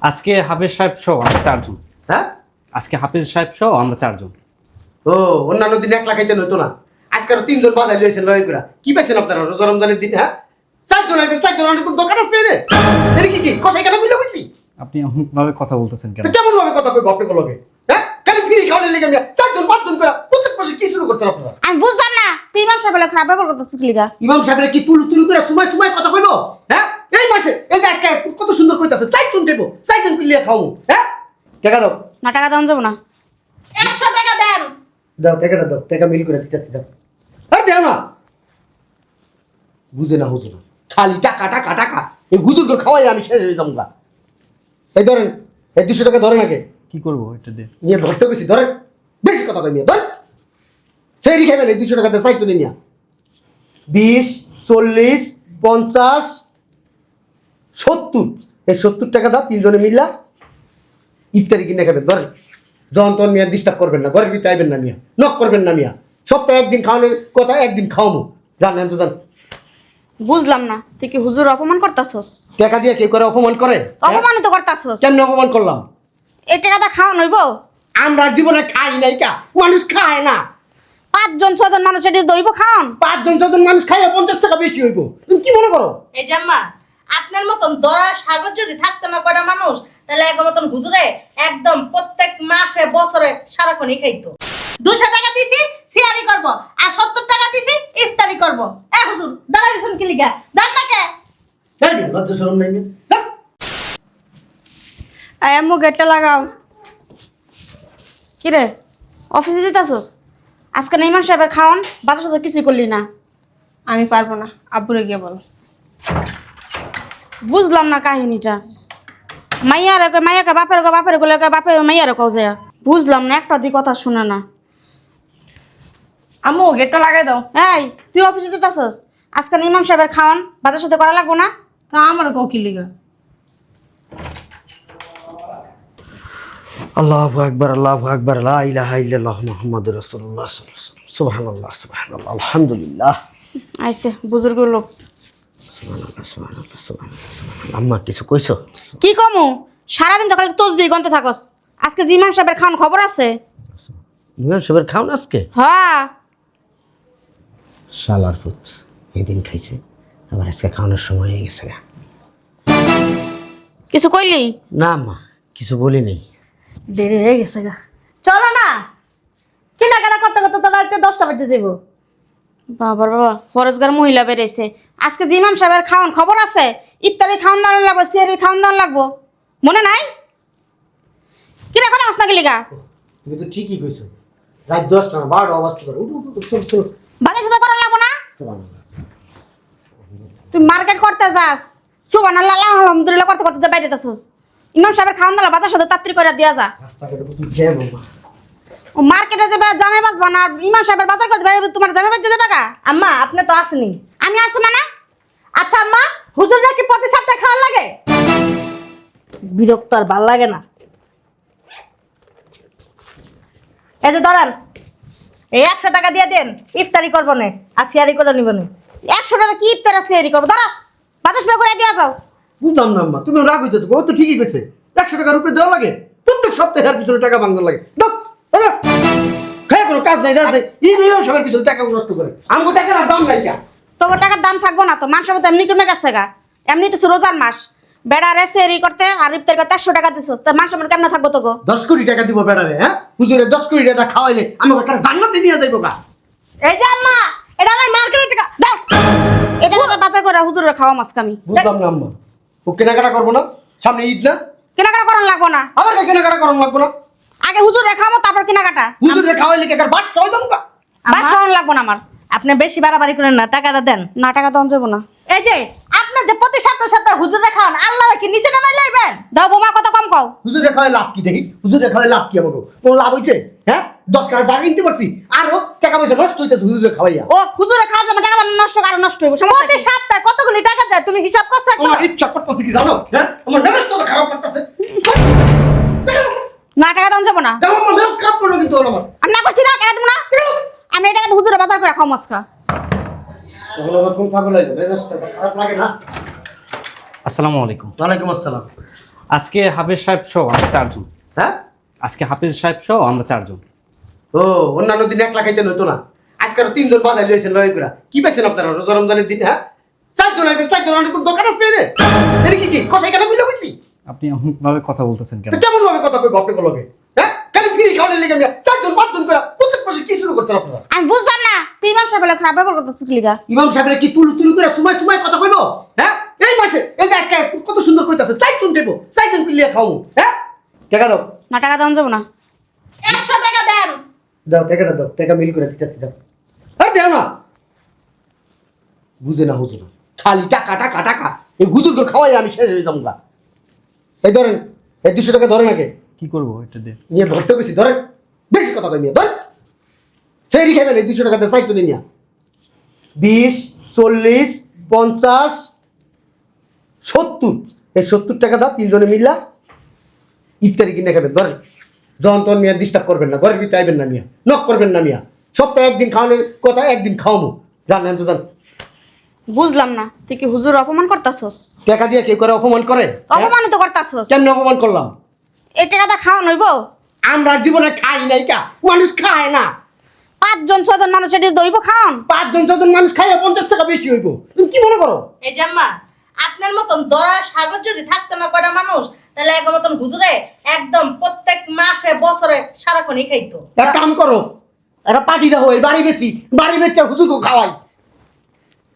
আজকে হাফেজ সাহেব সহ আমরা চারজন। হ্যাঁ আজকে হাফেজ সাহেব সহ আমরা চারজন। ও অন্যান্য দিন 1 লাখ খাইতে হইতো না, আজকে আরো 3 জন বাজাই লইছেন লয় করে। কি পাইছেন আপনারা রোজা রমজানের দিন? হ্যাঁ 4 জন আইবেন, 4 জন অনেক দরকার আছে রে। এটা কি কষাই কেন বুঝলে বুঝছি? আপনি এমন ভাবে কথা বলতেছেন কেন? তো কেমন ভাবে কথা কইব আপনি লগে? হ্যাঁ খালি ফ্রি খাওয়ানোর লেগে আমি 4 জন 5 জন করে প্রত্যেক মাসে কি শুরু করছেন আপনারা? আমি বুঝলাম না তুই ইমাম সাহেবের খারাপ ব্যবহার করতেছিস লিগা। ইমাম সাহেবের কি তুলু তুলু করে সময় সময় কথা কইব? হ্যাঁ এই মাসে এই যে আজকে কত সুন্দর কইতাছে 4 জন দেব, 4 জন পিলিয়া খাওয়াবো। হ্যাঁ টাকা দাও। না টাকা দাম যাবো না। 100 টাকা দেন। দাও টাকাটা দাও, টাকা মিল করে দিতেছি দাও। আরে দাও না, বুঝে না হুজুর, খালি টাকা টাকা টাকা। এই হুজুরকে খাওয়াই আমি শেষ হয়ে যাবো গা। এই ধরেন, এই 200 টাকা ধরেন আগে। কি করব এটা দিয়ে? নিয়ে ধরতে গেছি, ধরেন। বেশি কথা কই নিয়ে ধরেন। সেই খাবেন এই 200 টাকাতে সাইড চলে নিয়া 20 40 50 70, এই 70 টাকা দাও, 3 জনে মিললা ইফতারি কিনে খাবেন। ধরেন, যখন তখন মিয়া ডিস্টার্ব করবেন না, ঘরের ভিতরে আইবেন না মিয়া, নক করবেন না মিয়া। সপ্তাহে একদিন খাওয়ানোর কথা, একদিন খাওয়াবো। জানেন তো জান। বুঝলাম না তুই কি হুজুর অপমান করতাছস? টাকা দিয়ে কে করে অপমান করে? অপমান তো করতাছস। কেমনে অপমান করলাম? এই টাকাটা খাওয়া নইব? আমরা জীবনে খাই নাই কা, মানুষ খায় না। 5 জন 6 জন মানুষ এটি দইব খাওন। 5 জন 6 জন মানুষ খাইয়া 50 টাকা বেশি হইব। তুমি কি মনে করো? এই জাম্মা আপনার মতন দরা সাগর যদি থাকতো না কয়টা মানুষ, তাহলে এক মতন হুজুরে একদম প্রত্যেক মাসে বছরে সারাক্ষণই খাইতো। 200 টাকা দিছি সিয়ারি করব, আর 70 টাকা দিছি ইফতারি করব। এ হুজুর দাঁড়াইছেন কি লিগা? জান না কে? তাই না, লজ্জা শরম নাই মিয়া। যাও। আম্মু গেটটা লাগাও। কি রে অফিসে যেতাছস? আজকে ইমাম সাহেবের খাওন বাজার সাথে কিছুই করলি না। আমি পারবো না, আব্বুরে গিয়ে বল। বুঝলাম না কাহিনীটা। মাইয়াকে বাপের গুলো বাপে মাইয়ারে কও যায়। বুঝলাম না, একটা দি কথা শুনে না। আম্মু গেটটা লাগাই দাও। এই তুই অফিসে যেতাছস, আজকে ইমাম সাহেবের খাওন বাজার সাথে করা লাগবো না? তা আমারও কও কি লিগা? আল্লাহু আকবার, আল্লাহু আকবার, লা ইলাহা ইল্লাল্লাহ মুহাম্মাদুর রাসূলুল্লাহ সাল্লাল্লাহু আলাইহি ওয়াসাল্লাম। সুবহানাল্লাহ, সুবহানাল্লাহ, আলহামদুলিল্লাহ। আইছে বুজুর্গ লোক। সুবহানাল্লাহ, সুবহানাল্লাহ, সুবহানাল্লাহ, সুবহানাল্লাহ। আম্মা কিছু কইছো? কি কমু? সারাদিন তো খালি তসবিহ গন্তে থাকস। আজকে যে ইমাম সাহেবের খাওন খবর আছে? ইমাম সাহেবের খাওন আজকে? হ্যাঁ। শালার পুত এদিন খাইছে, আবার আজকে খাওয়ানোর সময় হয়ে গেছে গা। কিছু কইলি? না আম্মা কিছু বলি নাই। দেরি হয়ে গেছে গা। চলো না, কেনাকাটা করতে করতে তো রাতে 10টা বাজে যাবো। বাবার বাবা ফরজগার মহিলা বেরিয়েছে। আজকে যে ইমাম সাহেবের খাওন খবর আছে? ইফতারি খাওন দাওয়ান লাগবো, সিয়ারির খাওন দাওয়ান লাগবো, মনে নাই? কিনা করে আস না গেলি গা? তুমি তো ঠিকই কইছো, রাত 10টা না 12টা অবস্থা করে। উঠো উঠো, চল চল। বাজার সাথে করা লাগবো না? সুবহানাল্লাহ। তুই মার্কেট করতে যাস, সুবহানাল্লাহ আলহামদুলিল্লাহ করতে করতে যা বাইরে যাচ্ছিস। ইমাম সাহেবের খাওন দাওয়ান বাজার সাথে তাড়াতাড়ি করে দিয়া যা। রাস্তাঘাটে প্রচুর জ্যাম আম্মা। ও মার্কেটে যাবে জামে বাজবা না, ইমাম সাহেবের বাজার করতে বাইরে তোমার জামে বাজতে দেবে গা? আম্মা আপনি তো আসেনি। আমি আসি মানে? আচ্ছা আম্মা, হুজুররা কি প্রতি সপ্তাহে খাওয়া লাগে? বিরক্ত আর ভাল লাগে না। এই যে ধরেন, এই 100 টাকা দিয়ে দেন, ইফতারি করবো না আর সিয়ারি করে নিব না। 100 টাকা কি ইফতার আছে এরি করবো? ধরো বাজার সাথে করে দিয়া যাও। বুঝলাম না আম্মা, তুমি রাগ হইতেছো। ও তো ঠিকই কইছে, 100 টাকার উপরে দেওয়া লাগে, প্রত্যেক সপ্তাহে এর পিছনে টাকা ভাঙানো লাগে। দাও দাও, খায় কোনো কাজ নাই, দাও দেই এই ইমাম সাহেবের পিছনে টাকা নষ্ট করে। আমগো টাকার আর দাম নাই কা। তোমার টাকার দাম থাকবো না তো, মানুষের মতো এমনি কমে গেছে গা। এমনি তো রোজার মাস, বেড়া রেসে এরি করতে আর ইফতার করতে 100 টাকা দিছস, তা মানুষের মতো কেমন থাকবো তোকে? 10 কোটি টাকা দিব বেড়ারে। হ্যাঁ হুজুরে 10 কোটি টাকা খাওয়াইলে আমাকে কাছে জান্নাতে নিয়ে যাইবো গা। এই যে আম্মা, এটা আমার মার্কেটের টাকা দাও। এটা তো বাজার করে হুজুরের খাওয়া মাছ কামি। বুঝলাম না আম্মা, ও কেনাকাটা করবো না? সামনে ঈদ না, কেনাকাটা করার লাগবো না। আবার কেনাকাটা করানো লাগবো না? আগে হুজুরে খাবো তারপর কেনাকাটা। হুজুরে খাওয়াইলে কে কার বাস ছয় দাম গা। বাস খাওয়ান লাগবো না আমার। আপনি বেশি বাড়াবাড়ি করেন না, টাকাটা দেন। না টাকা দাম যাবো না। এই যে আপনি যে প্রতি সপ্তাহে সপ্তাহে হুজুরে খাওয়ান, আল্লাহ কি নিচে নামাই লাইবেন? দাও বোমা কত কম কও। হুজুরে খাওয়াই লাভ কি দেখি? হুজুরে খাওয়াই লাভ কি আমাকে? কোনো লাভ হইছে? হ্যাঁ 10 টাকা জায়গা কিনতে পারছি, আরো টাকা পয়সা নষ্ট হইতেছে হুজুরে খাওয়াইয়া। ও হুজুরে খাওয়া যাবে, টাকা নষ্ট কারণ নষ্ট হইব, সমস্যা প্রতি কি? সপ্তাহে কতগুলি টাকা যায় তুমি হিসাব করতে একবার? আমার ইচ্ছা করতেছে কি জানো? হ্যাঁ আমার মেজাজটা তো খারাপ করতেছে। না টাকা দাম যাবো না। দেখো আমার মেজাজ খারাপ করলো কিন্তু আমার। আমি না করছি না, টাকা দেবো না। আমি এই টাকা দিয়ে হুজুরে বাজার করে খাও মাছ খা। তখন আমার কোন পাগল হইলো, মেজাজটা তো খারাপ লাগে না? আসসালামু আলাইকুম। ওয়ালাইকুম আসসালাম। আজকে হাফেজ সাহেব সহ আমরা চারজন। হ্যাঁ? আজকে হাফেজ সাহেব সহ আমরা চারজন। ও অন্যান্য দিন 1 লাখ খাইতেন হতো না, আজকে আরো 3 জন বাজার লইছেন লয় করে। কি পাইছেন আপনারা রোজা রমজানের দিন? হ্যাঁ, 4 জন আইবেন, 4 জন অনেক দরকার আছে রে। এটা কি কষাই কেন বুঝলে বুঝছি? আপনি এমন ভাবে কথা বলতেছেন কেন? তো কেমন ভাবে কথা কইব আপনি বলবে? হ্যাঁ, খালি ফ্রি খাওয়ানোর লেগে মিয়া 4 জন 5 জন করে প্রত্যেক মাসে কি শুরু করছেন আপনারা? আমি বুঝলাম না তুই ইমাম সাহেব বলে খারাপ ব্যবহার করতেছিস লিগা। ইমাম সাহেবের কি তুলু তুলু করে সময় সময় কথা কইব? হ্যাঁ, এই মাসে এই যে আজকে কত সুন্দর কইতাছে, 4 জন দেব, 4 জন পিলিয়া খাওয়াবো। হ্যাঁ, টাকা দাও। না টাকা দাম যাবো না। 100 টাকা দেন। দাও টাকাটা দাও, টাকা মিল করে দিতেছি দাও। আরে দেও না, বুঝে না খালি টাকা টাকা টাকা। এই হুজুরকে খাওয়াই আমি শেষ হয়ে যাবো গা। এই ধরেন, এই 200 টাকা ধরেন আগে। কি করবো এটা দিয়ে? নিয়ে ধরতে গেছি, ধরেন। বেশি কথা কই নিয়ে ধরেন। সেই খাবেন এই 200 টাকা দিয়ে সাইড চলে নিয়া। 20, 40, 50, 70। এই 70 টাকা দাও, 3 জনে মিললা ইফতারি কিনে খাবেন। ধরেন, যখন তখন মিয়া ডিস্টার্ব করবেন না, ঘরের ভিতরে আইবেন না মিয়া, নক করবেন না মিয়া। সপ্তাহে একদিন খাওয়ানোর কথা, একদিন খাওয়াবো। জানেন তো জান। বুঝলাম না তুই কি হুজুর অপমান করতাছস? টাকা দিয়ে কেউ করে অপমান করে? অপমানিত করতাছস। কেমনে অপমান করলাম? এই টাকাটা খাওয়া নইব? আমরা জীবনে খাই নাই কা, মানুষ খায় না। 5 জন 6 জন মানুষ এটি দইব খাওন? 5 জন 6 জন মানুষ খাইয়া 50 টাকা বেশি হইব। তুমি কি মনে করো? এই জাম্মা, আপনার মতন দরা সাগর যদি থাকতো না কয়টা মানুষ, তাহলে এক মতন হুজুরে একদম প্রত্যেক মাসে বছরে সারাক্ষণই খাইতো। এক কাম করো, একটা পার্টি দাও, এই বাড়ি বেশি, বাড়ি বেচে হুজুরকে খাওয়াই।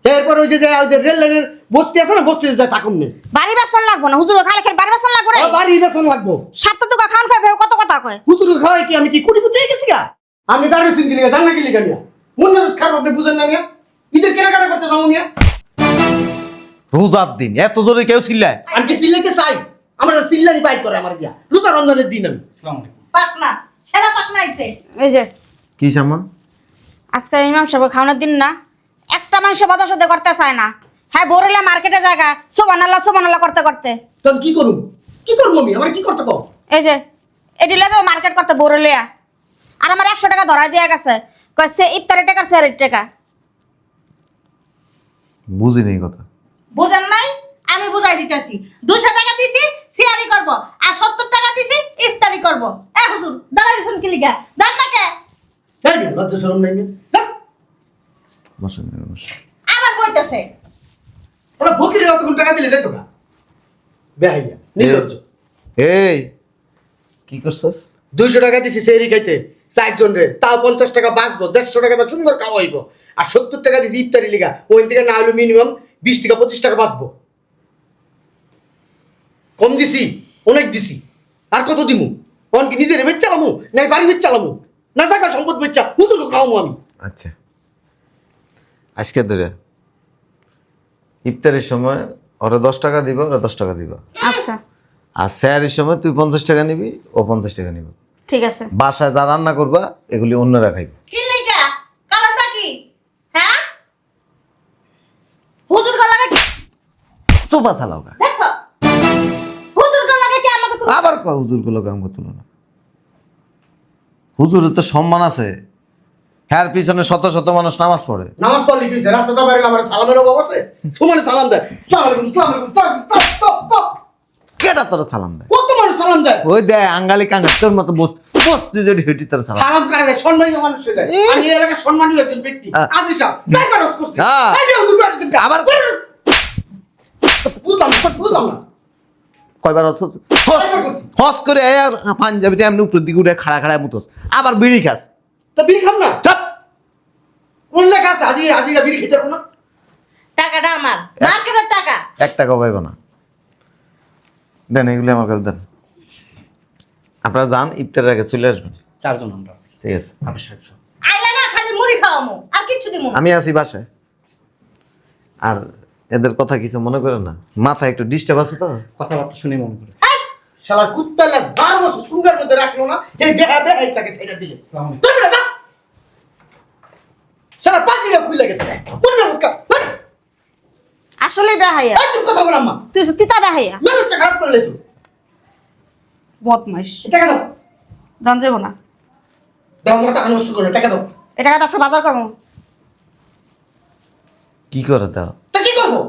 এরপর ওই যে রেল লাইনের বস্তি আছে না, বস্তিতে যায় থাকুন না। বাড়ি বেসন লাগবো না, হুজুর খালে খেলে বাড়ি বেসন লাগবো রে। বাড়ি বেতন লাগবো। 7টা টাকা খাওন খাই কত কথা কয়। হুজুরকে খাওয়াই কি আমি কি কোটিপতি হয়ে গেছি গা? আমি দাঁড়িয়ে সিঙ্গি লিগা, জান না কি লিগা নিয়া? মন মেজাজ খারাপ আপনি বুঝেন না নিয়া? ঈদের কেনাকাটা করতে যাবো নিয়া? রোজার দিন এত জোরে কেউ চিল্লায়? আমি কি চিল্লাইতে চাই? আমার চিল্লানি বাইক করে আমার দিয়া। রোজা রমজানের দিন আমি। আসসালামু আলাইকুম। পাকনা, সেরা পাকনা আইছে। এই যে কি সামান? আজকে ইমাম সাহেব খাওয়ানোর দিন না, একটা মানুষ বাজার সাথে করতে চায় না। হ্যাঁ বড়লা মার্কেটে জায়গা সোবানাল্লাহ করতে করতে। তো আমি কি করুম? কি করবো আমি? আমার কি করতে কও? এই যে এটি লেগে মার্কেট করতে বড়লিয়া। আর আমার 100 টাকা ধরা দিয়ে গেছে, কয় সে ইফতারের টাকা সেরের টাকা। বুঝিনি এই কথা। বুঝেন নাই? আমি বুঝাই দিতেছি। 200 টাকা দিছি সিয়ারি করব, আর 70 টাকা দিছি ইফতারি করব। এ হুজুর, দাঁড়াইছেন কি লিগা? জান না কে? তাই না, লজ্জা শরম নাই না? যাক, বসেন বসেন। আবার কইতাছে। ওরা ফকিরের অতক্ষণ টাকা দিলে যেত না। বেহাইয়া, নির্লজ্জ। এই কি করছস? 200 টাকা দিছি সেহরি খাইতে 4 জন রে, তাও 50 টাকা বাঁচবো, 150 টাকা তো সুন্দর খাওয়াইবো। আর 70 টাকা দিছি ইফতারি লিগা, ওই থেকে না হলো মিনিমাম 20 টাকা 25 টাকা বাঁচবো। কম দিছি, অনেক দিছি। আর কত দিমু? অন কি নিজের বেচ চালামু, না বাড়ি বেচ চালামু, না জায়গা সম্পদ বেচা হুজুরকে খাওয়ামু আমি? আচ্ছা, আজকে ধরে ইফতারের সময় ওরা 10 টাকা দিব, ওরা 10 টাকা দিব। আচ্ছা আর স্যারের সময় তুই 50 টাকা নিবি, ও 50 টাকা নিব। ঠিক আছে। বাসায় যা রান্না করবা এগুলি অন্যরা খাইবে। কি লিগা? কারণটা কি? হ্যাঁ? হুজুর গলাকে চোপা চালাও গা। দেখছো? হুজুর গলাকে কি আমাকে তুমি আবার কয় হুজুর গুলো কাম করতো না। হুজুরের তো সম্মান আছে, হ্যার পিছনে শত শত মানুষ নামাজ পড়ে। নামাজ পড়লি কি রাস্তাটা বাইরে আমার সালামের অভাব আছে? সুমানে সালাম দেয়, আসসালামু আলাইকুম, আসসালামু আলাইকুম, টপ। কেটা তোরা সালাম দেয়? কত মানুষ সালাম দেয়? ওই দেয় আঙ্গালি কাঙ্গা তোর মতো বসছি যদি হেঁটি তার সালাম। সালাম করে না, সম্মানীয় মানুষ দেয়। আমি এই এলাকার সম্মানীয় একজন ব্যক্তি। আজি সাহেব, যাই মানুষ করছি। হ্যাঁ। এই যে হুজুর বাড়িতে আবার বুঝলাম না। কয়বার হস করে আর পাঞ্জাবিটা এমনি উপর দিকে উঠে খাড়া খাড়া মুতোস, আবার বিড়ি খাস। তা বিড়ি খাম না? চাপ। কোন লেখা আছে আজিরা বিড়ি খেতে পারবো না? টাকাটা আমার, মার্কেটের টাকা। 1 টাকা পাইব না। দেন এগুলি আমার কাছে দেন। আপনারা যান, ইফতারের আগে চলে আসবেন। চারজন আমরা আছি। ঠিক আছে, হাফেজ সাহেব সহ। আইলা না খালি মুড়ি খাওয়ামু, আর কিচ্ছু দিমু না। আমি আছি বাসায়। আর এদের কথা কিছু মনে করেন না, মাথায় একটু ডিস্টার্ব আছে তো। কথাবার্তা শুনে মনে করেছি। এই, শালা কুত্তা লাস 12 বছর সুন্দর মধ্যে রাখলো না, এই বেহাই তাকে ছেড়ে দিলে। আসসালামু আলাইকুম। তুই না শালা পাগড়িটা খুলে গেছে। কোন নমস্কার? আসলে বেহাইয়া, এই তুমি কথা বল আম্মা। তুই হচ্ছে তিতা বেহাইয়া। মেজাজটা খারাপ করে লেছো। বদমাইশ। টাকা দাও। দাম যাবো না। দাও, মাথা নষ্ট করে টাকা দাও। এটা টাকা আছে বাজার করবো। কি করে দাও? তা কি করবো?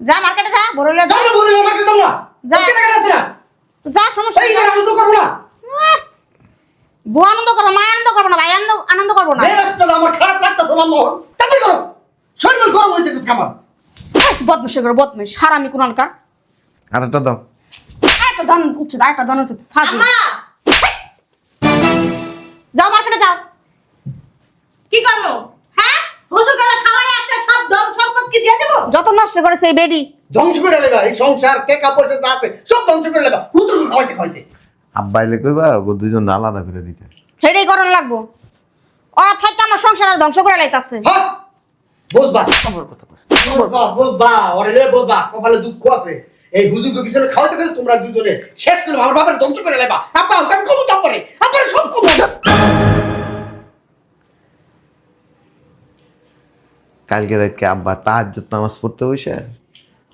যা মার্কেটে যা বড়লিয়া যা। যাও না বলে আমার কাছে দাও না। যা। যা টাকা আছে না? যা সমস্যা এই যে আনন্দ করবো না বউ আনন্দ করবো, মা আনন্দ করবো না, ভাই আনন্দ করবো না। মেজাজটা আমার খারাপ লাগতেছে মোহন, তাতে করো শরীর গরম হয়ে যেতেছে আমার। বদমাশি করে বদমাশ হারামি কোনকার। আরেকটা দাও। একটা দান উঠছে, একটা দান উঠছে, ফাজিল। আম্মা যাও মার্কেটে যাও। কি করবো? হ্যাঁ, হুজুর করে খাওয়াই একটা সব দম সম্পদ কি দিয়ে দেবো? যত নষ্ট করেছে এই বেডি। ধ্বংস করে লেবা এই সংসার কে কাপড় যা আছে সব ধ্বংস করে লেবা হুজুর খাওয়াইতে খাওয়াইতে। আব্বা এলে কইবা ও দুইজন আলাদা করে দিতে। সেটাই করণ লাগবো। ওরা থাকতে আমার সংসার আর ধ্বংস করে লাইতাছে। হ্যাঁ বুঝবা আমার কথা বুঝবা ওরে বুঝবা কপালে দুঃখ আছে এই হুজুরকে পিছনে খাওয়াইতে গেলে তোমরা দুজনে শেষ করলে আমার বাবার ধ্বংস করে লেবা। আপা আমাকে কম চাপ করে আপনারা সব কম। কালকে রাতকে আব্বা তাহাজ্জুদ নামাজ পড়তে বসে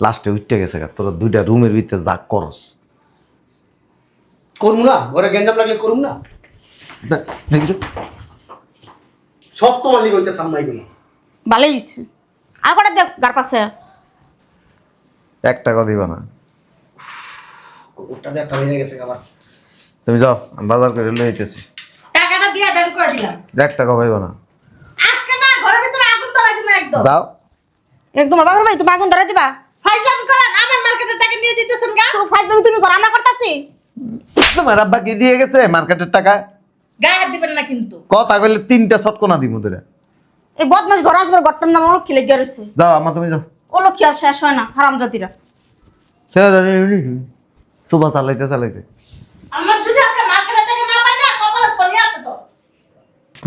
লাস্টে উঠতে গেছে গা, তোরা দুইটা রুমের ভিতরে যা করস। করুম না ঘরে গেঞ্জাম লাগলে করুম না, দেখছো সব তোমার লিগে হইতে সামনে এগুলো। ভালোই হইছে। আর কটা দেখ গার পাশে। 1 টাকা দিবা না। ওটা ব্যথা হয়ে গেছে আমার। তুমি যাও, আমি বাজার করে লয়ে আইতেছি। টাকাটা দিয়ে দেন করে দিলাম। 1 টাকা পাইবা না। আজকে না ঘরের ভিতরে আগুন ধরাই দিবো একদম। যাও। একদম বাবার ভাই তুমি আগুন ধরে দিবা। ফাইজলামি করেন, আমার মার্কেটের টাকা নিয়ে যেতেছেন গা। তো ফাইজলামি তুমি করো, আমরা করতাছি। তোমার আব্বা কি দিয়ে গেছে মার্কেটের টাকা? গায়ে হাত দিবেন না কিন্তু। কথা কইলে 3টা ছটকনা দিমু তোরে। এই বদমাশ ঘর আসবে গট্টার নাম লক্ষ্মী লেগে রয়েছে। যাও আম্মা তুমি যাও। ও লক্ষ্মী আর শেষ হয় না হারামজাতিরা। সুবা চালাইতে চালাইতে আমার যদি আজকে মার্কেটের টাকা না পাই না কপালে শনি আছে তো।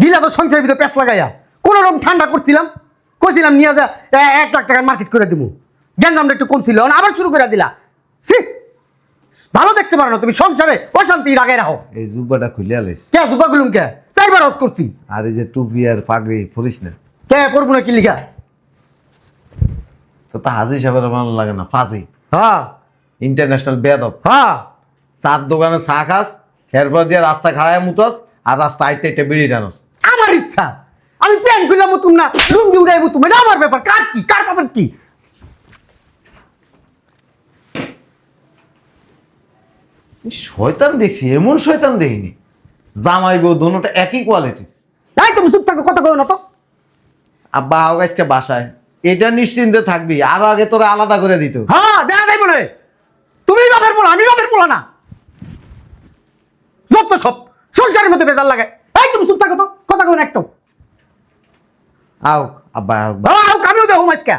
দিলা তো সংসারের ভিতরে পেট লাগাইয়া কোন রকম ঠান্ডা করছিলাম কইছিলাম নিয়ে যা 1 লাখ টাকার মার্কেট করে দিব। গেঞ্জামটা একটু কম ছিল আবার শুরু করে দিলা। ছি ভালো দেখতে পারো না তুমি সংসারে অশান্তি লাগাই রাখো। এই জুব্বাটা খুলে আলিস। কে জুবা গুলুম কে 4বার হজ করছি। আর এই যে টুপি আর পাগড়ি পরিস না। কে করবো না কি লিখা? তো তা হাজি সাহেবের ভালো লাগে না, ফাজি হ্যাঁ ইন্টারন্যাশনাল বেয়াদব। হ্যাঁ চার দোকানে চা খাস, এরপর দিয়ে রাস্তা খাড়ায় মুতস আর রাস্তা আইতে আইতে বিড়ি টানস। আমার ইচ্ছা আমি প্যান্ট খুললাম তুমি না লুঙ্গি উড়াইবো তুমি, এটা আমার ব্যাপার। কার কি কার ব্যাপার কি? শয়তান দেখছি, এমন শয়তান দেখিনি। জামাই বউ দোনোটা একই কোয়ালিটি। তাই তুমি চুপ থাকো কথা কও না তো। আব্বা আও আজকে বাসায়, এটা নিশ্চিন্তে থাকবি। আরো আগে তোরা আলাদা করে দিত। হ্যাঁ দেখা যাই বলে তুমি বাপের পোলা আমি বাপের পোলা না, যত সব সংসারের মধ্যে বেজার লাগে। এই তুমি চুপ থাকো তো কথা কও না একটু। আও আব্বা আও। আমিও দেখো আজকে